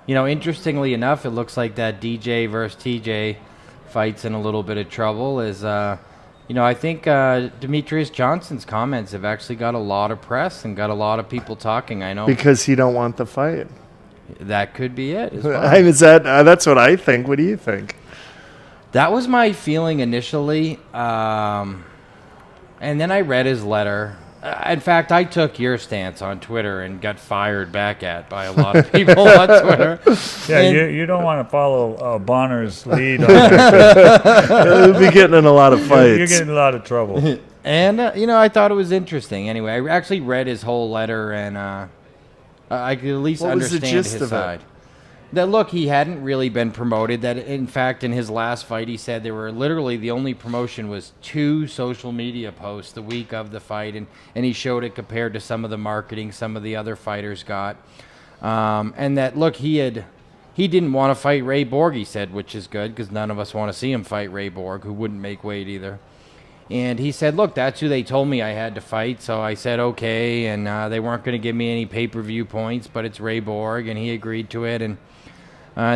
interestingly enough, it looks like that DJ versus TJ fight's in a little bit of trouble. I think Demetrious Johnson's comments have actually got a lot of press and got a lot of people talking. I know because he don't want the fight. That could be it. That's what I think. What do you think? That was my feeling initially, and then I read his letter. In fact, I took your stance on Twitter and got fired back at by a lot of people on Twitter. Yeah, you don't want to follow Bonnar's lead on that. You'll be getting in a lot of fights. You're getting in a lot of trouble. And, I thought it was interesting. Anyway, I actually read his whole letter, and I could at least understand his side. That, look, he hadn't really been promoted. That, in fact, in his last fight, he said there were literally the only promotion was 2 social media posts the week of the fight, and he showed it compared to some of the marketing some of the other fighters got. And that, look, he didn't want to fight Ray Borg, he said, which is good because none of us want to see him fight Ray Borg, who wouldn't make weight either. And he said, look, that's who they told me I had to fight, so I said okay, and they weren't going to give me any pay-per-view points, but it's Ray Borg, and he agreed to it, and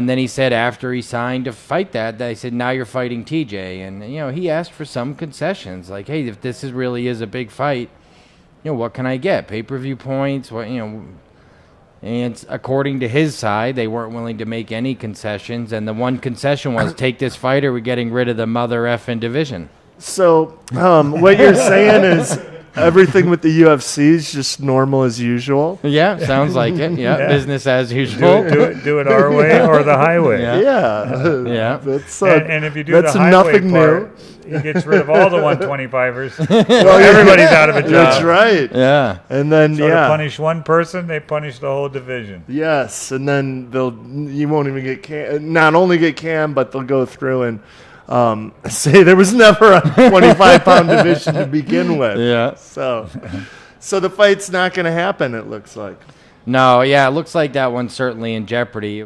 then he said after he signed to fight that, they said, now you're fighting TJ. And, he asked for some concessions. Like, hey, if this really is a big fight, what can I get? Pay-per-view points? And according to his side, they weren't willing to make any concessions. And the one concession was, take this fight or we're getting rid of the mother effing division. So what you're saying is everything with the UFC is just normal as usual? Yeah, sounds like it. Yeah, business as usual. Do it our way or the highway. Yeah. And if you do the highway part, he gets rid of all the 125ers. Well, everybody's out of a job. That's right. Yeah. And then, to punish one person, they punish the whole division. Yes, and then you won't even get not only get canned, but they'll go through and say there was never a 25-pound division to begin with. Yeah. So the fight's not going to happen, it looks like. No, yeah, it looks like that one's certainly in jeopardy.